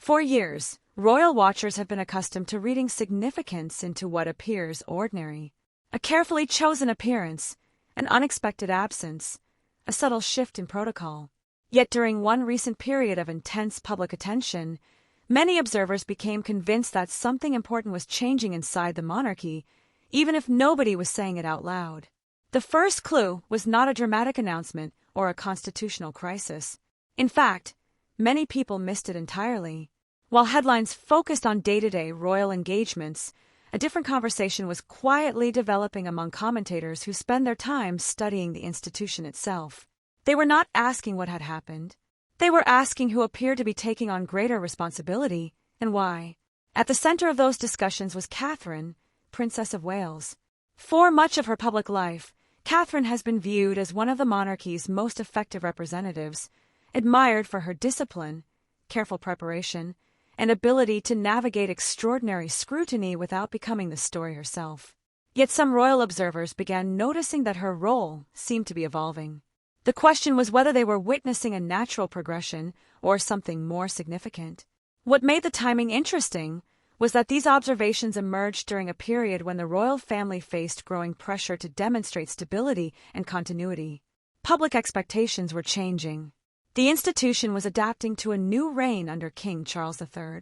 For years, royal watchers have been accustomed to reading significance into what appears ordinary. A carefully chosen appearance, an unexpected absence, a subtle shift in protocol. Yet during one recent period of intense public attention, many observers became convinced that something important was changing inside the monarchy, even if nobody was saying it out loud. The first clue was not a dramatic announcement or a constitutional crisis. In fact, many people missed it entirely. While headlines focused on day-to-day royal engagements, a different conversation was quietly developing among commentators who spend their time studying the institution itself. They were not asking what had happened. They were asking who appeared to be taking on greater responsibility and why. At the center of those discussions was Catherine, Princess of Wales. For much of her public life, Catherine has been viewed as one of the monarchy's most effective representatives, admired for her discipline, careful preparation, and ability to navigate extraordinary scrutiny without becoming the story herself. Yet some royal observers began noticing that her role seemed to be evolving. The question was whether they were witnessing a natural progression or something more significant. What made the timing interesting was that these observations emerged during a period when the royal family faced growing pressure to demonstrate stability and continuity. Public expectations were changing. The institution was adapting to a new reign under King Charles III.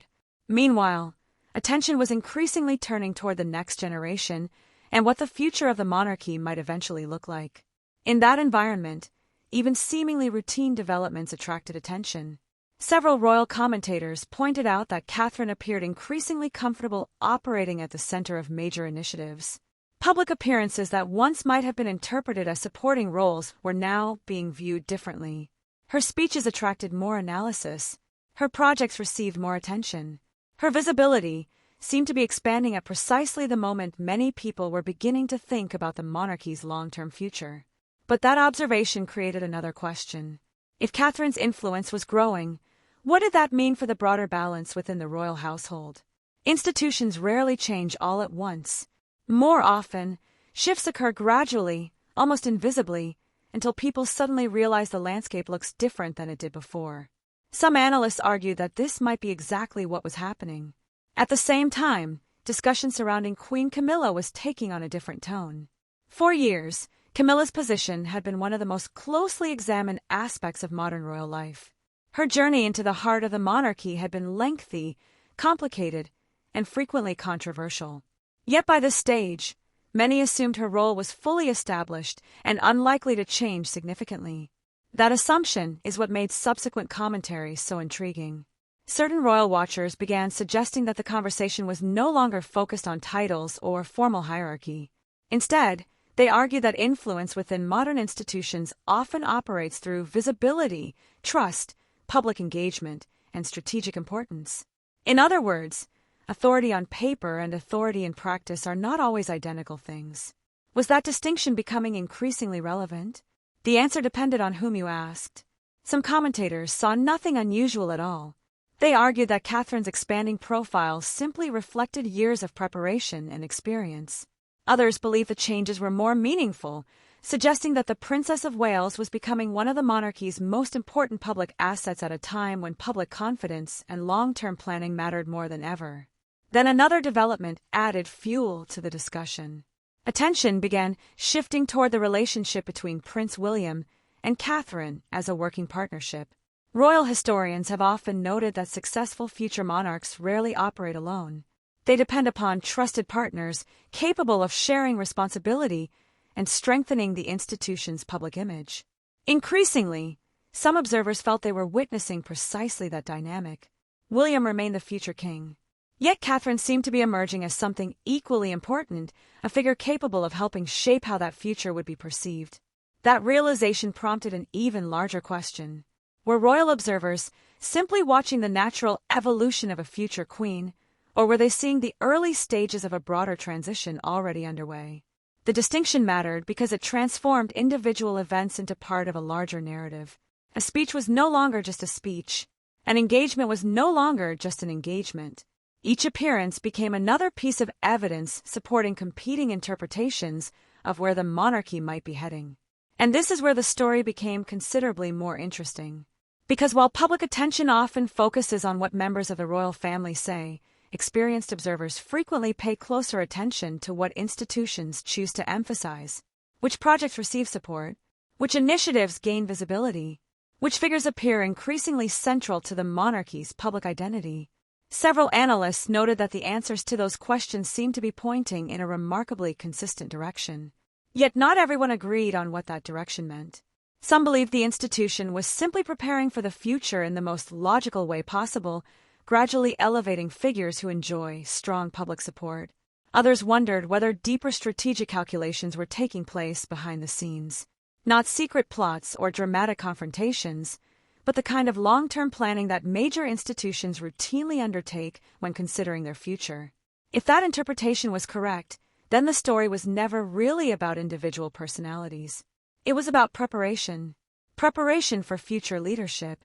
Meanwhile, attention was increasingly turning toward the next generation and what the future of the monarchy might eventually look like. In that environment, even seemingly routine developments attracted attention. Several royal commentators pointed out that Catherine appeared increasingly comfortable operating at the center of major initiatives. Public appearances that once might have been interpreted as supporting roles were now being viewed differently. Her speeches attracted more analysis. Her projects received more attention. Her visibility seemed to be expanding at precisely the moment many people were beginning to think about the monarchy's long-term future. But that observation created another question. If Catherine's influence was growing, what did that mean for the broader balance within the royal household? Institutions rarely change all at once. More often, shifts occur gradually, almost invisibly, until people suddenly realize the landscape looks different than it did before. Some analysts argue that this might be exactly what was happening. At the same time, discussion surrounding Queen Camilla was taking on a different tone. For years, Camilla's position had been one of the most closely examined aspects of modern royal life. Her journey into the heart of the monarchy had been lengthy, complicated, and frequently controversial. Yet by this stage, many assumed her role was fully established and unlikely to change significantly. That assumption is what made subsequent commentaries so intriguing. Certain royal watchers began suggesting that the conversation was no longer focused on titles or formal hierarchy. Instead, they argued that influence within modern institutions often operates through visibility, trust, public engagement, and strategic importance. In other words, authority on paper and authority in practice are not always identical things. Was that distinction becoming increasingly relevant? The answer depended on whom you asked. Some commentators saw nothing unusual at all. They argued that Catherine's expanding profile simply reflected years of preparation and experience. Others believed the changes were more meaningful, suggesting that the Princess of Wales was becoming one of the monarchy's most important public assets at a time when public confidence and long-term planning mattered more than ever. Then another development added fuel to the discussion. Attention began shifting toward the relationship between Prince William and Catherine as a working partnership. Royal historians have often noted that successful future monarchs rarely operate alone. They depend upon trusted partners capable of sharing responsibility and strengthening the institution's public image. Increasingly, some observers felt they were witnessing precisely that dynamic. William remained the future king. Yet Catherine seemed to be emerging as something equally important, a figure capable of helping shape how that future would be perceived. That realization prompted an even larger question. Were royal observers simply watching the natural evolution of a future queen, or were they seeing the early stages of a broader transition already underway? The distinction mattered because it transformed individual events into part of a larger narrative. A speech was no longer just a speech. An engagement was no longer just an engagement. Each appearance became another piece of evidence supporting competing interpretations of where the monarchy might be heading. And this is where the story became considerably more interesting. Because while public attention often focuses on what members of the royal family say, experienced observers frequently pay closer attention to what institutions choose to emphasize, which projects receive support, which initiatives gain visibility, which figures appear increasingly central to the monarchy's public identity. Several analysts noted that the answers to those questions seemed to be pointing in a remarkably consistent direction. Yet not everyone agreed on what that direction meant. Some believed the institution was simply preparing for the future in the most logical way possible, gradually elevating figures who enjoy strong public support. Others wondered whether deeper strategic calculations were taking place behind the scenes. Not secret plots or dramatic confrontations, but the kind of long-term planning that major institutions routinely undertake when considering their future. If that interpretation was correct, then the story was never really about individual personalities. It was about preparation. Preparation for future leadership.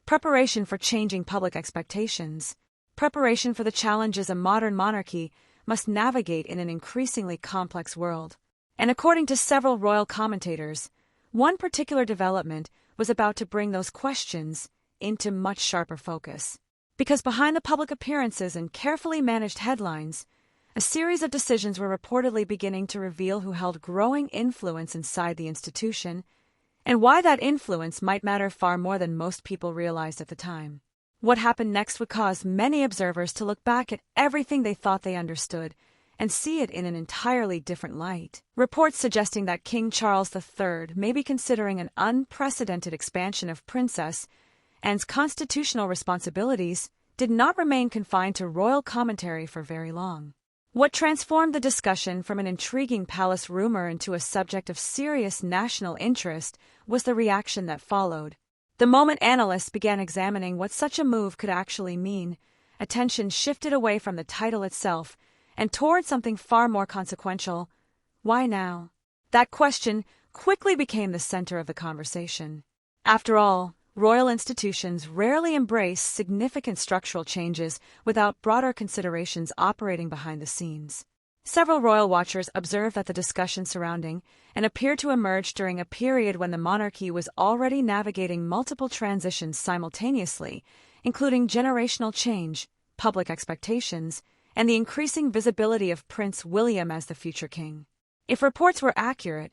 Preparation for changing public expectations. Preparation for the challenges a modern monarchy must navigate in an increasingly complex world. And according to several royal commentators, one particular development was about to bring those questions into much sharper focus. Because behind the public appearances and carefully managed headlines, a series of decisions were reportedly beginning to reveal who held growing influence inside the institution, and why that influence might matter far more than most people realized at the time. What happened next would cause many observers to look back at everything they thought they understood and see it in an entirely different light. Reports suggesting that King Charles III may be considering an unprecedented expansion of Princess Anne's constitutional responsibilities did not remain confined to royal commentary for very long. What transformed the discussion from an intriguing palace rumor into a subject of serious national interest was the reaction that followed. The moment analysts began examining what such a move could actually mean, attention shifted away from the title itself and toward something far more consequential. Why now? That question quickly became the center of the conversation. After all, royal institutions rarely embrace significant structural changes without broader considerations operating behind the scenes. Several royal watchers observed that the discussion surrounding and appeared to emerge during a period when the monarchy was already navigating multiple transitions simultaneously, including generational change, public expectations, and the increasing visibility of Prince William as the future king. If reports were accurate,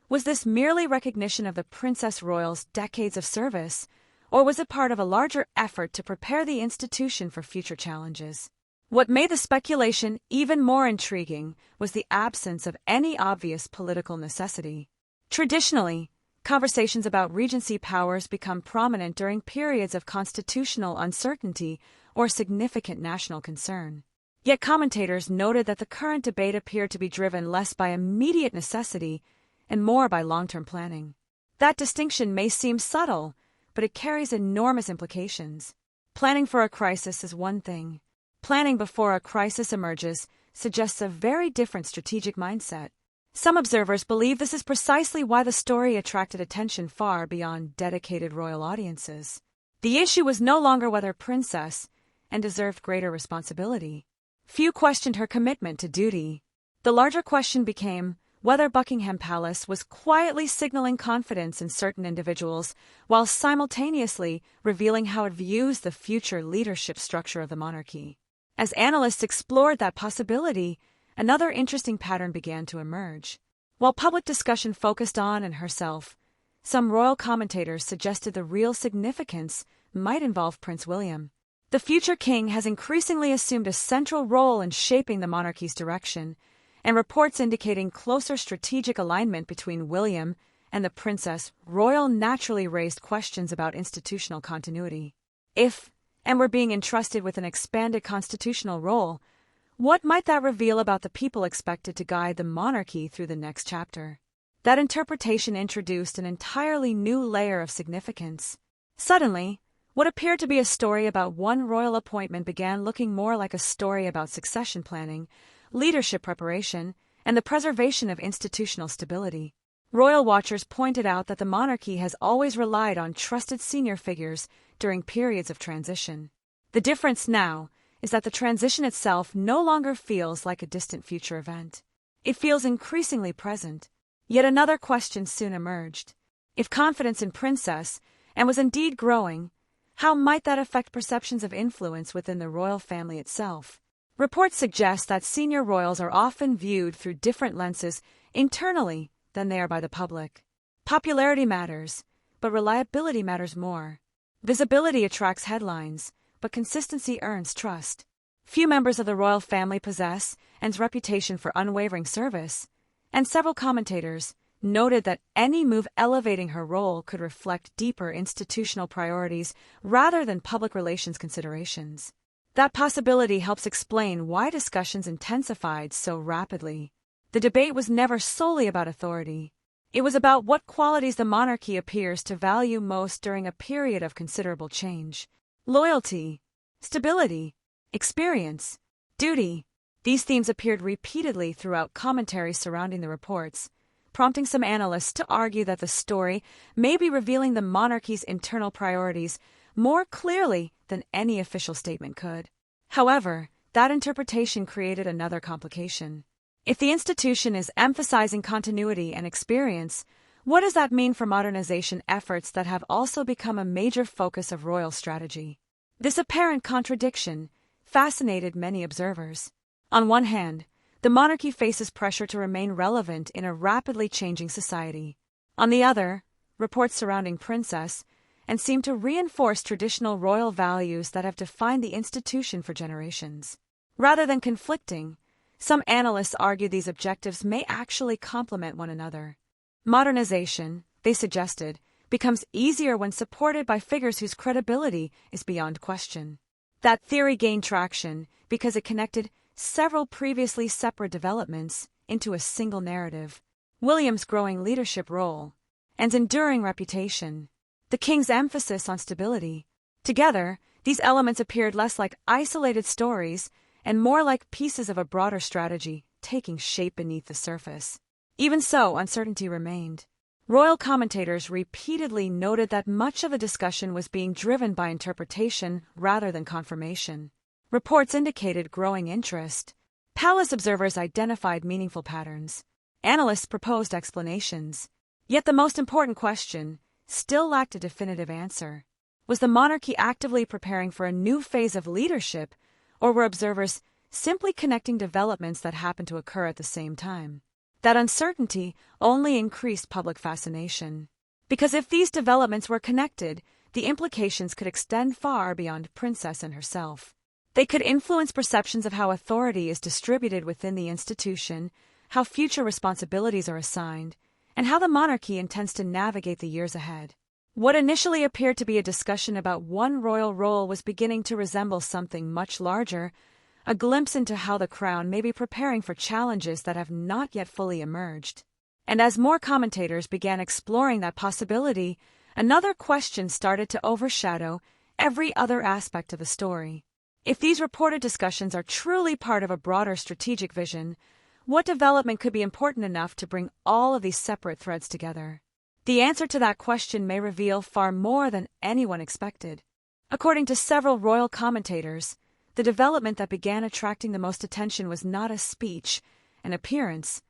was this merely recognition of the Princess Royal's decades of service, or was it part of a larger effort to prepare the institution for future challenges? What made the speculation even more intriguing was the absence of any obvious political necessity. Traditionally, conversations about regency powers become prominent during periods of constitutional uncertainty or significant national concern. Yet commentators noted that the current debate appeared to be driven less by immediate necessity and more by long-term planning. That distinction may seem subtle, but it carries enormous implications. Planning for a crisis is one thing. Planning before a crisis emerges suggests a very different strategic mindset. Some observers believe this is precisely why the story attracted attention far beyond dedicated royal audiences. The issue was no longer whether Princess Anne deserved greater responsibility. Few questioned her commitment to duty. The larger question became whether Buckingham Palace was quietly signaling confidence in certain individuals while simultaneously revealing how it views the future leadership structure of the monarchy. As analysts explored that possibility, another interesting pattern began to emerge. While public discussion focused on Anne herself, some royal commentators suggested the real significance might involve Prince William. The future king has increasingly assumed a central role in shaping the monarchy's direction, and reports indicating closer strategic alignment between William and the Princess Royal naturally raised questions about institutional continuity. If Anne were being entrusted with an expanded constitutional role, what might that reveal about the people expected to guide the monarchy through the next chapter? That interpretation introduced an entirely new layer of significance. Suddenly, what appeared to be a story about one royal appointment began looking more like a story about succession planning, leadership preparation, and the preservation of institutional stability. Royal watchers pointed out that the monarchy has always relied on trusted senior figures during periods of transition. The difference now is that the transition itself no longer feels like a distant future event. It feels increasingly present. Yet another question soon emerged. If confidence in Princess Anne was indeed growing, How might that affect perceptions of influence within the royal family itself? Reports suggest that senior royals are often viewed through different lenses internally than they are by the public. Popularity matters, but reliability matters more. Visibility attracts headlines, but consistency earns trust. Few members of the royal family possess Anne's reputation for unwavering service, and several commentators noted that any move elevating her role could reflect deeper institutional priorities rather than public relations considerations. That possibility helps explain why discussions intensified so rapidly. The debate was never solely about authority. It was about what qualities the monarchy appears to value most during a period of considerable change. Loyalty, stability, experience, duty. These themes appeared repeatedly throughout commentaries surrounding the reports, prompting some analysts to argue that the story may be revealing the monarchy's internal priorities more clearly than any official statement could. However, that interpretation created another complication. If the institution is emphasizing continuity and experience, what does that mean for modernization efforts that have also become a major focus of royal strategy? This apparent contradiction fascinated many observers. On one hand, the monarchy faces pressure to remain relevant in a rapidly changing society. On the other, reports surrounding Princess Anne seem to reinforce traditional royal values that have defined the institution for generations. Rather than conflicting, some analysts argue these objectives may actually complement one another. Modernization, they suggested, becomes easier when supported by figures whose credibility is beyond question. That theory gained traction because it connected several previously separate developments into a single narrative. William's growing leadership role, Anne's enduring reputation, the king's emphasis on stability. Together, these elements appeared less like isolated stories and more like pieces of a broader strategy taking shape beneath the surface. Even so, uncertainty remained. Royal commentators repeatedly noted that much of the discussion was being driven by interpretation rather than confirmation. Reports indicated growing interest. Palace observers identified meaningful patterns. Analysts proposed explanations. Yet the most important question still lacked a definitive answer. Was the monarchy actively preparing for a new phase of leadership, or were observers simply connecting developments that happened to occur at the same time? That uncertainty only increased public fascination. Because if these developments were connected, the implications could extend far beyond Princess Anne herself. They could influence perceptions of how authority is distributed within the institution, how future responsibilities are assigned, and how the monarchy intends to navigate the years ahead. What initially appeared to be a discussion about one royal role was beginning to resemble something much larger, a glimpse into how the crown may be preparing for challenges that have not yet fully emerged. And as more commentators began exploring that possibility, another question started to overshadow every other aspect of the story. If these reported discussions are truly part of a broader strategic vision, what development could be important enough to bring all of these separate threads together? The answer to that question may reveal far more than anyone expected. According to several royal commentators, the development that began attracting the most attention was not a speech, an appearance,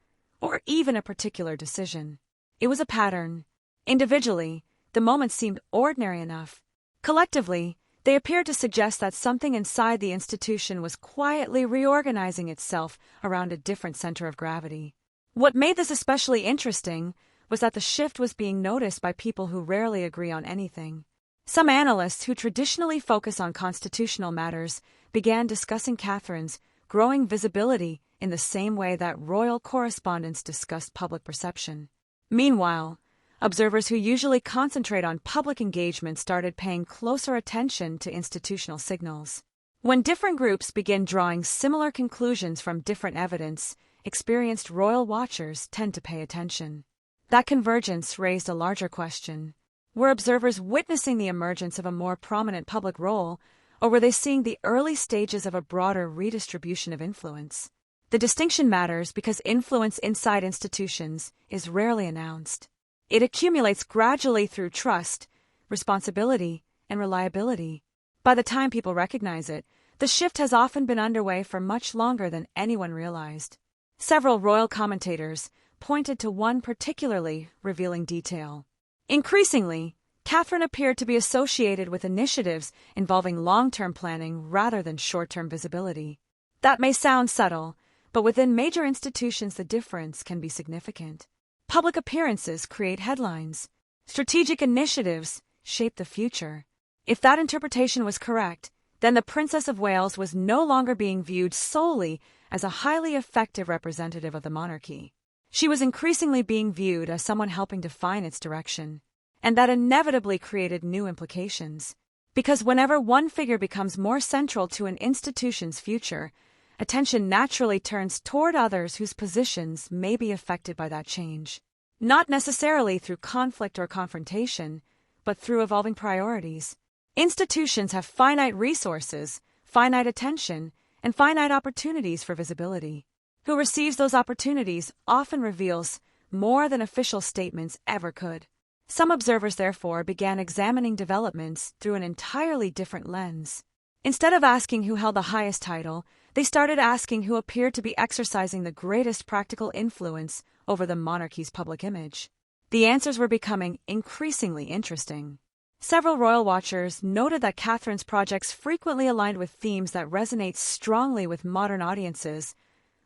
or even a particular decision. It was a pattern. Individually, the moments seemed ordinary enough. Collectively, they appeared to suggest that something inside the institution was quietly reorganizing itself around a different center of gravity. What made this especially interesting was that the shift was being noticed by people who rarely agree on anything. Some analysts who traditionally focus on constitutional matters began discussing Catherine's growing visibility in the same way that royal correspondents discussed public perception. Meanwhile, observers who usually concentrate on public engagement started paying closer attention to institutional signals. When different groups begin drawing similar conclusions from different evidence, experienced royal watchers tend to pay attention. That convergence raised a larger question. Were observers witnessing the emergence of a more prominent public role, or were they seeing the early stages of a broader redistribution of influence? The distinction matters because influence inside institutions is rarely announced. It accumulates gradually through trust, responsibility, and reliability. By the time people recognize it, the shift has often been underway for much longer than anyone realized. Several royal commentators pointed to one particularly revealing detail. Increasingly, Catherine appeared to be associated with initiatives involving long-term planning rather than short-term visibility. That may sound subtle, but within major institutions the difference can be significant. Public appearances create headlines. Strategic initiatives shape the future. If that interpretation was correct, then the Princess of Wales was no longer being viewed solely as a highly effective representative of the monarchy. She was increasingly being viewed as someone helping define its direction. And that inevitably created new implications. Because whenever one figure becomes more central to an institution's future, attention naturally turns toward others whose positions may be affected by that change. Not necessarily through conflict or confrontation, but through evolving priorities. Institutions have finite resources, finite attention, and finite opportunities for visibility. Who receives those opportunities often reveals more than official statements ever could. Some observers, therefore, began examining developments through an entirely different lens. Instead of asking who held the highest title, they started asking who appeared to be exercising the greatest practical influence over the monarchy's public image. The answers were becoming increasingly interesting. Several royal watchers noted that Catherine's projects frequently aligned with themes that resonate strongly with modern audiences: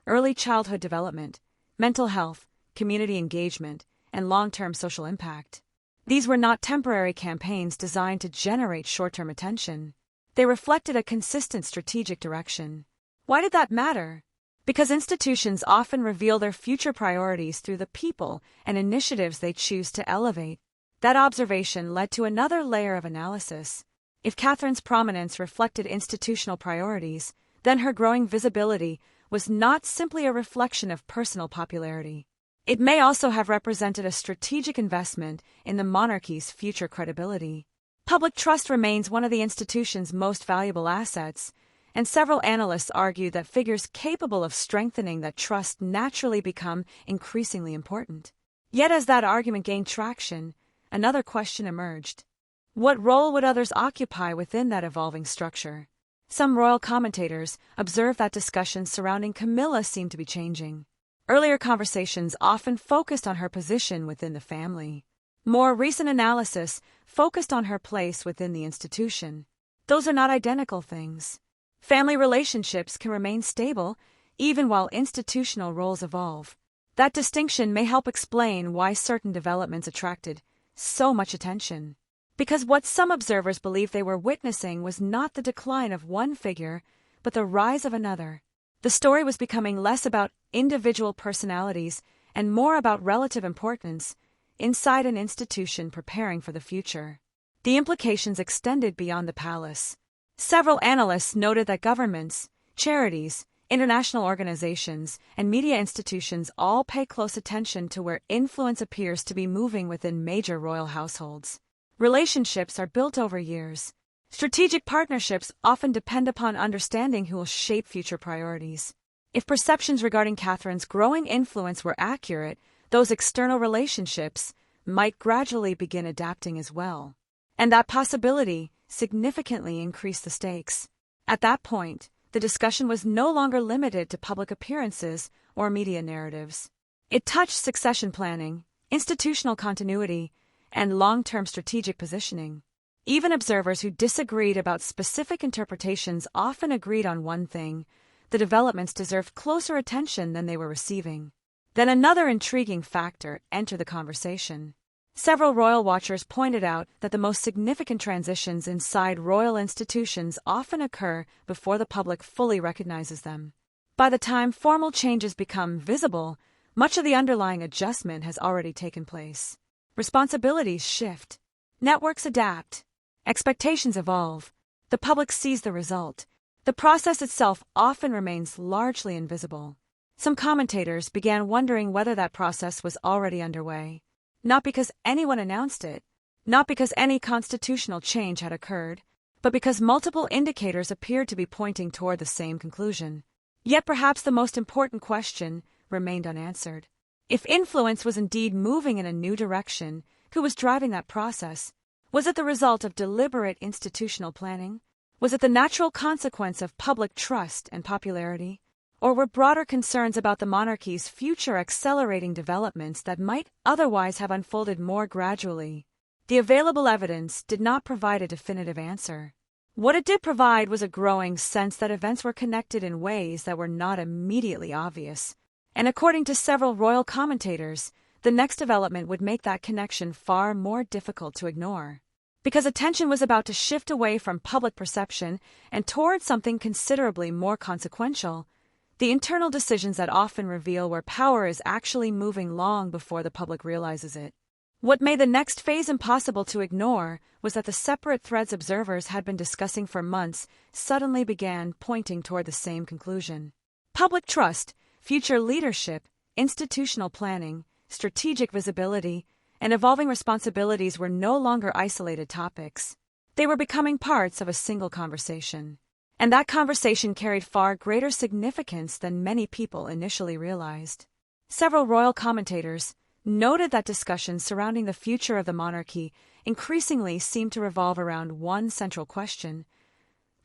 early childhood development, mental health, community engagement, and long-term social impact. These were not temporary campaigns designed to generate short-term attention. They reflected a consistent strategic direction. Why did that matter? Because institutions often reveal their future priorities through the people and initiatives they choose to elevate. That observation led to another layer of analysis. If Catherine's prominence reflected institutional priorities, then her growing visibility was not simply a reflection of personal popularity. It may also have represented a strategic investment in the monarchy's future credibility. Public trust remains one of the institution's most valuable assets, and several analysts argue that figures capable of strengthening that trust naturally become increasingly important. Yet as that argument gained traction, another question emerged. What role would others occupy within that evolving structure? Some royal commentators observed that discussions surrounding Camilla seemed to be changing. Earlier conversations often focused on her position within the family. More recent analysis focused on her place within the institution. Those are not identical things. Family relationships can remain stable even while institutional roles evolve. That distinction may help explain why certain developments attracted so much attention. Because what some observers believed they were witnessing was not the decline of one figure, but the rise of another. The story was becoming less about individual personalities and more about relative importance inside an institution preparing for the future. The implications extended beyond the palace. Several analysts noted that governments, charities, international organizations, and media institutions all pay close attention to where influence appears to be moving within major royal households. Relationships are built over years. Strategic partnerships often depend upon understanding who will shape future priorities. If perceptions regarding Catherine's growing influence were accurate, those external relationships might gradually begin adapting as well. And that possibility significantly increased the stakes. At that point, the discussion was no longer limited to public appearances or media narratives. It touched succession planning, institutional continuity, and long-term strategic positioning. Even observers who disagreed about specific interpretations often agreed on one thing: the developments deserved closer attention than they were receiving. Then another intriguing factor entered the conversation. Several royal watchers pointed out that the most significant transitions inside royal institutions often occur before the public fully recognizes them. By the time formal changes become visible, much of the underlying adjustment has already taken place. Responsibilities shift. Networks adapt. Expectations evolve. The public sees the result. The process itself often remains largely invisible. Some commentators began wondering whether that process was already underway. Not because anyone announced it, not because any constitutional change had occurred, but because multiple indicators appeared to be pointing toward the same conclusion. Yet perhaps the most important question remained unanswered. If influence was indeed moving in a new direction, who was driving that process? Was it the result of deliberate institutional planning? Was it the natural consequence of public trust and popularity? Or were broader concerns about the monarchy's future accelerating developments that might otherwise have unfolded more gradually? The available evidence did not provide a definitive answer. What it did provide was a growing sense that events were connected in ways that were not immediately obvious. And according to several royal commentators, the next development would make that connection far more difficult to ignore. Because attention was about to shift away from public perception and toward something considerably more consequential, the internal decisions that often reveal where power is actually moving long before the public realizes it. What made the next phase impossible to ignore was that the separate threads observers had been discussing for months suddenly began pointing toward the same conclusion. Public trust, future leadership, institutional planning, strategic visibility, and evolving responsibilities were no longer isolated topics. They were becoming parts of a single conversation. And that conversation carried far greater significance than many people initially realized. Several royal commentators noted that discussions surrounding the future of the monarchy increasingly seemed to revolve around one central question: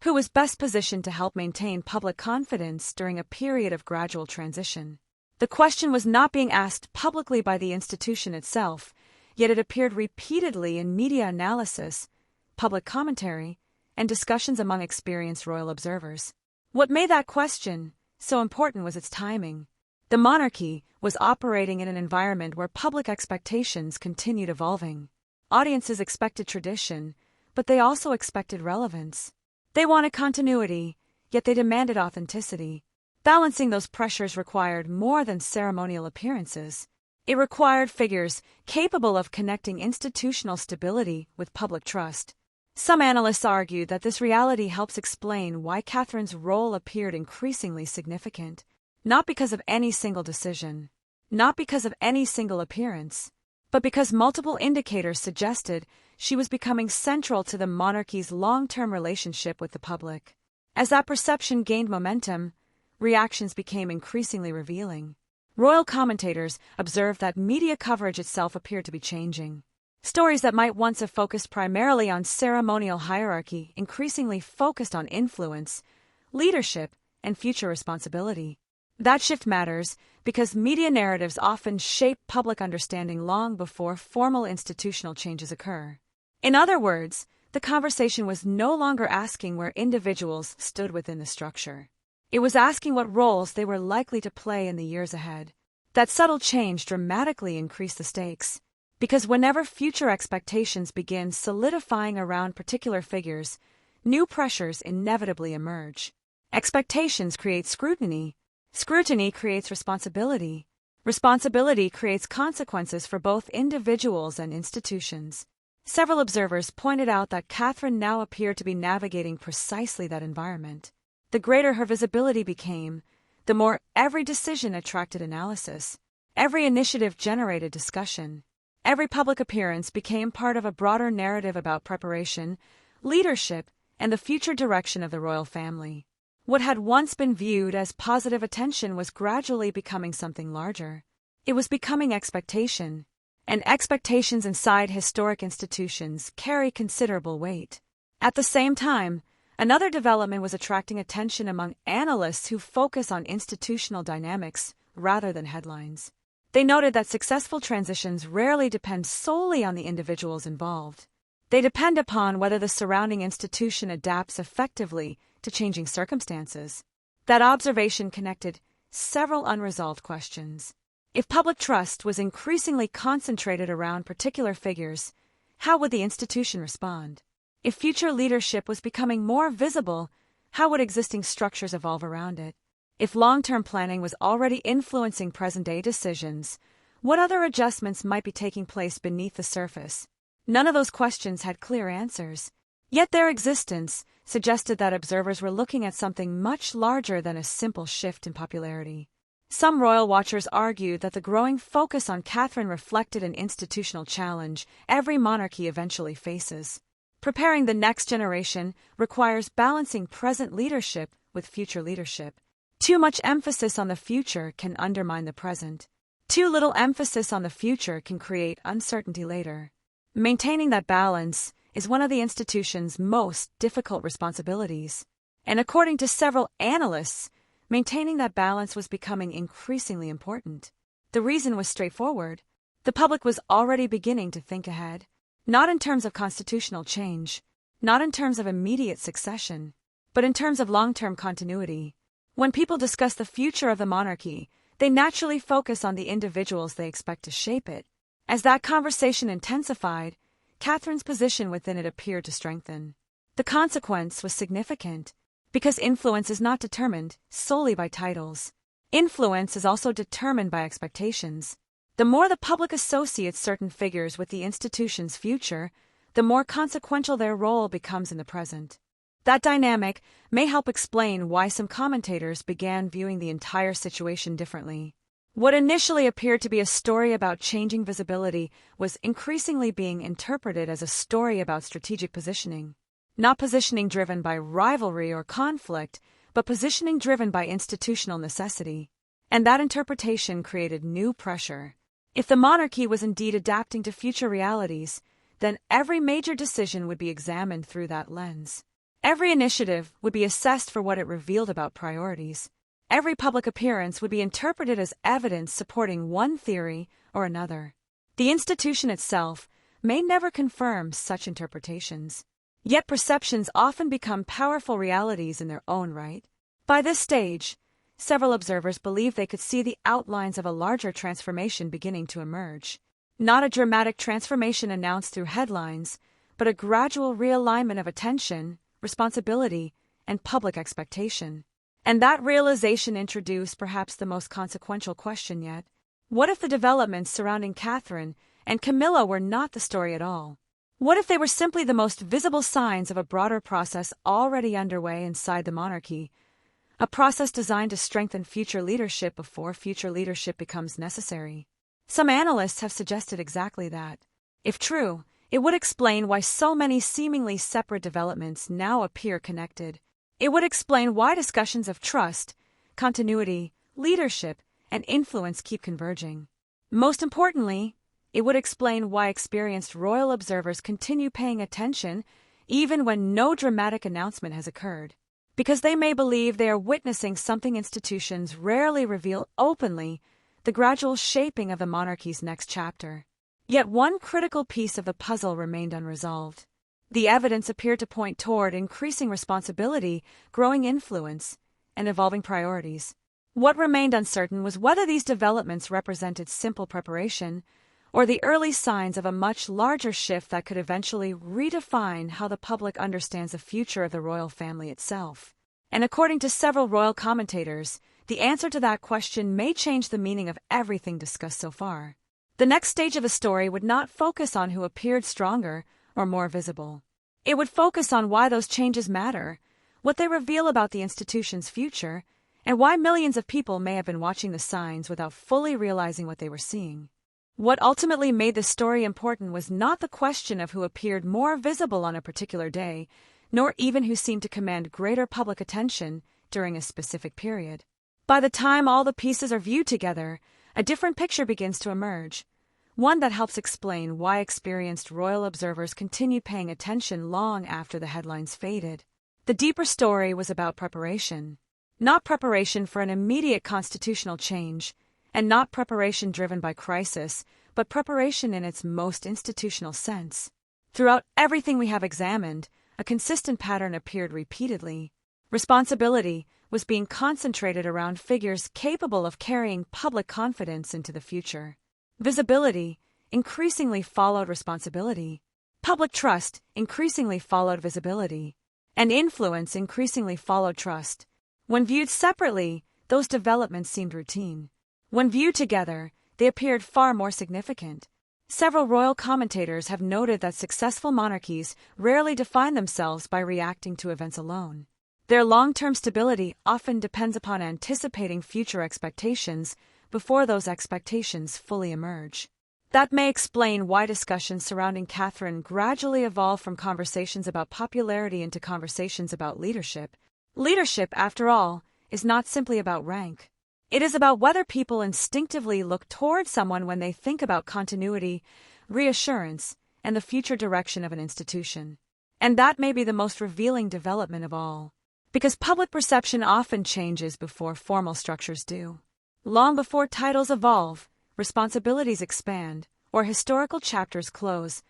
who was best positioned to help maintain public confidence during a period of gradual transition? The question was not being asked publicly by the institution itself, yet it appeared repeatedly in media analysis, public commentary, and discussions among experienced royal observers. What made that question so important was its timing. The monarchy was operating in an environment where public expectations continued evolving. Audiences expected tradition, but they also expected relevance. They wanted continuity, yet they demanded authenticity. Balancing those pressures required more than ceremonial appearances. It required figures capable of connecting institutional stability with public trust. Some analysts argued that this reality helps explain why Catherine's role appeared increasingly significant, not because of any single decision, not because of any single appearance, but because multiple indicators suggested she was becoming central to the monarchy's long-term relationship with the public. As that perception gained momentum, reactions became increasingly revealing. Royal commentators observed that media coverage itself appeared to be changing. Stories that might once have focused primarily on ceremonial hierarchy increasingly focused on influence, leadership, and future responsibility. That shift matters because media narratives often shape public understanding long before formal institutional changes occur. In other words, the conversation was no longer asking where individuals stood within the structure. It was asking what roles they were likely to play in the years ahead. That subtle change dramatically increased the stakes, because whenever future expectations begin solidifying around particular figures, new pressures inevitably emerge. Expectations create scrutiny. Scrutiny creates responsibility. Responsibility creates consequences for both individuals and institutions. Several observers pointed out that Catherine now appeared to be navigating precisely that environment. The greater her visibility became, the more every decision attracted analysis. Every initiative generated discussion. Every public appearance became part of a broader narrative about preparation, leadership, and the future direction of the royal family. What had once been viewed as positive attention was gradually becoming something larger. It was becoming expectation, and expectations inside historic institutions carry considerable weight. At the same time, another development was attracting attention among analysts who focus on institutional dynamics rather than headlines. They noted that successful transitions rarely depend solely on the individuals involved. They depend upon whether the surrounding institution adapts effectively to changing circumstances. That observation connected several unresolved questions. If public trust was increasingly concentrated around particular figures, how would the institution respond? If future leadership was becoming more visible, how would existing structures evolve around it? If long-term planning was already influencing present-day decisions, what other adjustments might be taking place beneath the surface? None of those questions had clear answers. Yet their existence suggested that observers were looking at something much larger than a simple shift in popularity. Some royal watchers argued that the growing focus on Catherine reflected an institutional challenge every monarchy eventually faces. Preparing the next generation requires balancing present leadership with future leadership. Too much emphasis on the future can undermine the present. Too little emphasis on the future can create uncertainty later. Maintaining that balance is one of the institution's most difficult responsibilities. And according to several analysts, maintaining that balance was becoming increasingly important. The reason was straightforward. The public was already beginning to think ahead. Not in terms of constitutional change, not in terms of immediate succession, but in terms of long-term continuity. When people discuss the future of the monarchy, they naturally focus on the individuals they expect to shape it. As that conversation intensified, Catherine's position within it appeared to strengthen. The consequence was significant, because influence is not determined solely by titles. Influence is also determined by expectations. The more the public associates certain figures with the institution's future, the more consequential their role becomes in the present. That dynamic may help explain why some commentators began viewing the entire situation differently. What initially appeared to be a story about changing visibility was increasingly being interpreted as a story about strategic positioning. Not positioning driven by rivalry or conflict, but positioning driven by institutional necessity. And that interpretation created new pressure. If the monarchy was indeed adapting to future realities, then every major decision would be examined through that lens. Every initiative would be assessed for what it revealed about priorities. Every public appearance would be interpreted as evidence supporting one theory or another. The institution itself may never confirm such interpretations. Yet perceptions often become powerful realities in their own right. By this stage, several observers believed they could see the outlines of a larger transformation beginning to emerge. Not a dramatic transformation announced through headlines, but a gradual realignment of attention, responsibility, and public expectation. And that realization introduced perhaps the most consequential question yet. What if the developments surrounding Catherine and Camilla were not the story at all? What if they were simply the most visible signs of a broader process already underway inside the monarchy? A process designed to strengthen future leadership before future leadership becomes necessary. Some analysts have suggested exactly that. If true, it would explain why so many seemingly separate developments now appear connected. It would explain why discussions of trust, continuity, leadership, and influence keep converging. Most importantly, it would explain why experienced royal observers continue paying attention even when no dramatic announcement has occurred. Because they may believe they are witnessing something institutions rarely reveal openly, the gradual shaping of the monarchy's next chapter. Yet one critical piece of the puzzle remained unresolved. The evidence appeared to point toward increasing responsibility, growing influence, and evolving priorities. What remained uncertain was whether these developments represented simple preparation or the early signs of a much larger shift that could eventually redefine how the public understands the future of the royal family itself. And according to several royal commentators, the answer to that question may change the meaning of everything discussed so far. The next stage of the story would not focus on who appeared stronger or more visible. It would focus on why those changes matter, what they reveal about the institution's future, and why millions of people may have been watching the signs without fully realizing what they were seeing. What ultimately made this story important was not the question of who appeared more visible on a particular day, nor even who seemed to command greater public attention during a specific period. By the time all the pieces are viewed together, a different picture begins to emerge, one that helps explain why experienced royal observers continued paying attention long after the headlines faded. The deeper story was about preparation. Not preparation for an immediate constitutional change, and not preparation driven by crisis, but preparation in its most institutional sense. Throughout everything we have examined, a consistent pattern appeared repeatedly. Responsibility was being concentrated around figures capable of carrying public confidence into the future. Visibility increasingly followed responsibility. Public trust increasingly followed visibility. And influence increasingly followed trust. When viewed separately, those developments seemed routine. When viewed together, they appeared far more significant. Several royal commentators have noted that successful monarchies rarely define themselves by reacting to events alone. Their long-term stability often depends upon anticipating future expectations before those expectations fully emerge. That may explain why discussions surrounding Catherine gradually evolved from conversations about popularity into conversations about leadership. Leadership, after all, is not simply about rank. It is about whether people instinctively look toward someone when they think about continuity, reassurance, and the future direction of an institution. And that may be the most revealing development of all. Because public perception often changes before formal structures do. Long before titles evolve, responsibilities expand, or historical chapters close,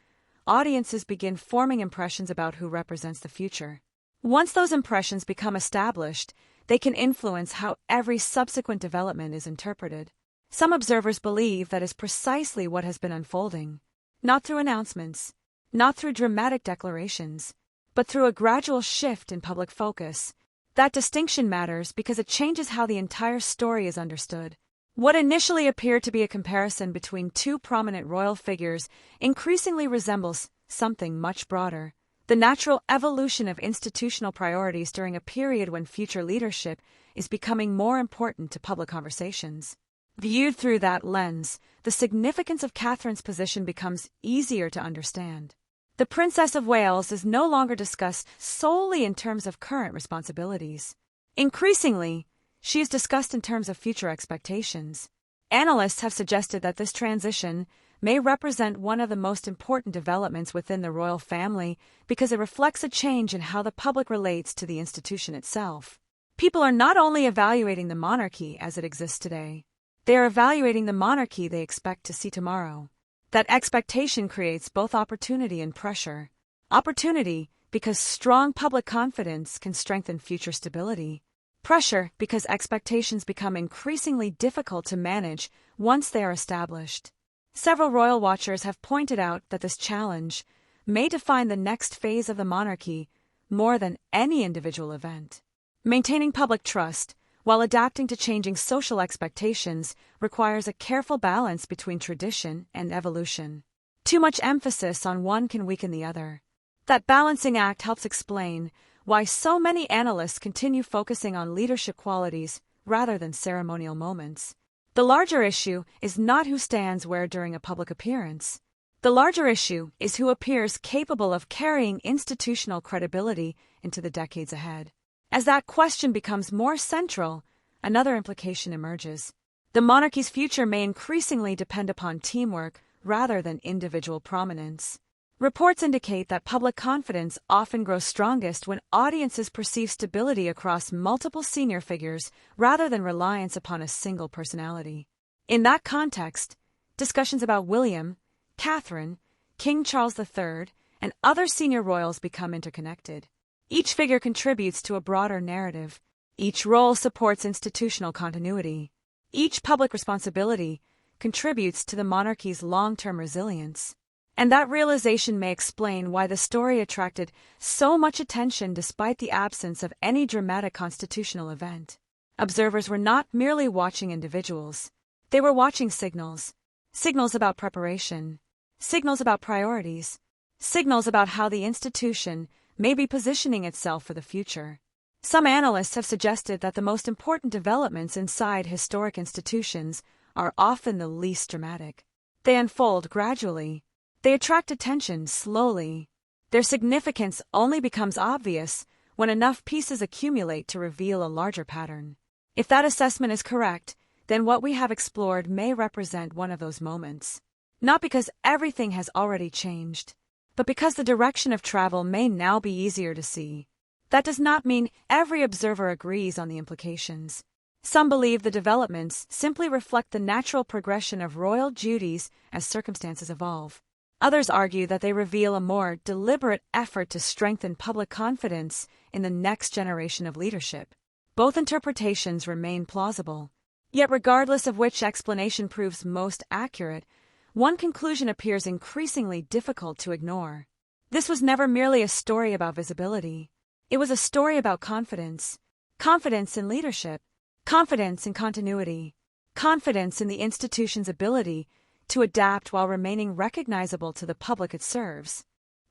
audiences begin forming impressions about who represents the future. Once those impressions become established, they can influence how every subsequent development is interpreted. Some observers believe that is precisely what has been unfolding, not through announcements, not through dramatic declarations, but through a gradual shift in public focus. That distinction matters because it changes how the entire story is understood. What initially appeared to be a comparison between two prominent royal figures increasingly resembles something much broader: the natural evolution of institutional priorities during a period when future leadership is becoming more important to public conversations. Viewed through that lens, the significance of Catherine's position becomes easier to understand. The Princess of Wales is no longer discussed solely in terms of current responsibilities. Increasingly, she is discussed in terms of future expectations. Analysts have suggested that this transition may represent one of the most important developments within the royal family because it reflects a change in how the public relates to the institution itself. People are not only evaluating the monarchy as it exists today, they are evaluating the monarchy they expect to see tomorrow. That expectation creates both opportunity and pressure. Opportunity, because strong public confidence can strengthen future stability. Pressure, because expectations become increasingly difficult to manage once they are established. Several royal watchers have pointed out that this challenge may define the next phase of the monarchy more than any individual event. Maintaining public trust, while adapting to changing social expectations, requires a careful balance between tradition and evolution. Too much emphasis on one can weaken the other. That balancing act helps explain why so many analysts continue focusing on leadership qualities rather than ceremonial moments. The larger issue is not who stands where during a public appearance. The larger issue is who appears capable of carrying institutional credibility into the decades ahead. As that question becomes more central, another implication emerges. The monarchy's future may increasingly depend upon teamwork rather than individual prominence. Reports indicate that public confidence often grows strongest when audiences perceive stability across multiple senior figures rather than reliance upon a single personality. In that context, discussions about William, Catherine, King Charles III, and other senior royals become interconnected. Each figure contributes to a broader narrative. Each role supports institutional continuity. Each public responsibility contributes to the monarchy's long-term resilience. And that realization may explain why the story attracted so much attention despite the absence of any dramatic constitutional event. Observers were not merely watching individuals. They were watching signals. Signals about preparation. Signals about priorities. Signals about how the institution may be positioning itself for the future. Some analysts have suggested that the most important developments inside historic institutions are often the least dramatic. They unfold gradually. They attract attention slowly. Their significance only becomes obvious when enough pieces accumulate to reveal a larger pattern. If that assessment is correct, then what we have explored may represent one of those moments. Not because everything has already changed, but because the direction of travel may now be easier to see. That does not mean every observer agrees on the implications. Some believe the developments simply reflect the natural progression of royal duties as circumstances evolve. Others argue that they reveal a more deliberate effort to strengthen public confidence in the next generation of leadership. Both interpretations remain plausible. Yet regardless of which explanation proves most accurate, one conclusion appears increasingly difficult to ignore. This was never merely a story about visibility. It was a story about confidence. Confidence in leadership. Confidence in continuity. Confidence in the institution's ability to adapt while remaining recognizable to the public it serves.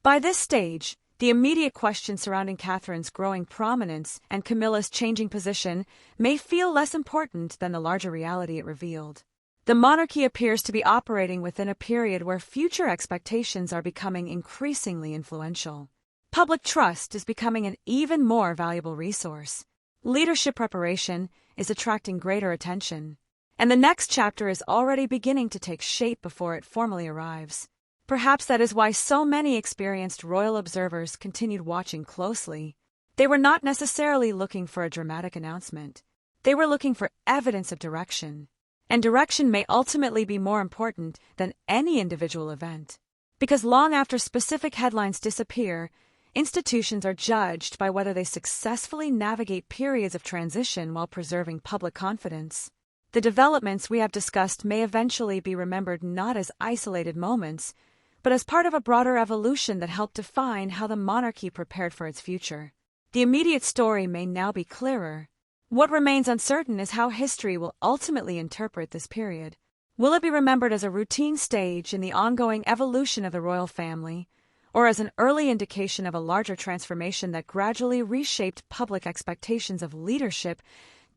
By this stage, the immediate question surrounding Catherine's growing prominence and Camilla's changing position may feel less important than the larger reality it revealed. The monarchy appears to be operating within a period where future expectations are becoming increasingly influential. Public trust is becoming an even more valuable resource. Leadership preparation is attracting greater attention. And the next chapter is already beginning to take shape before it formally arrives. Perhaps that is why so many experienced royal observers continued watching closely. They were not necessarily looking for a dramatic announcement. They were looking for evidence of direction. And direction may ultimately be more important than any individual event. Because long after specific headlines disappear, institutions are judged by whether they successfully navigate periods of transition while preserving public confidence. The developments we have discussed may eventually be remembered not as isolated moments, but as part of a broader evolution that helped define how the monarchy prepared for its future. The immediate story may now be clearer. What remains uncertain is how history will ultimately interpret this period. Will it be remembered as a routine stage in the ongoing evolution of the royal family, or as an early indication of a larger transformation that gradually reshaped public expectations of leadership,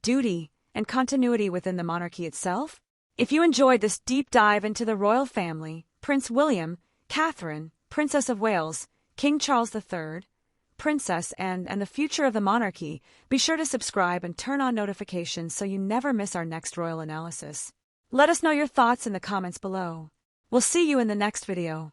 duty, and continuity within the monarchy itself? If you enjoyed this deep dive into the royal family, Prince William, Catherine, Princess of Wales, King Charles III, Princess, and the future of the monarchy, be sure to subscribe and turn on notifications so you never miss our next royal analysis. Let us know your thoughts in the comments below. We'll see you in the next video.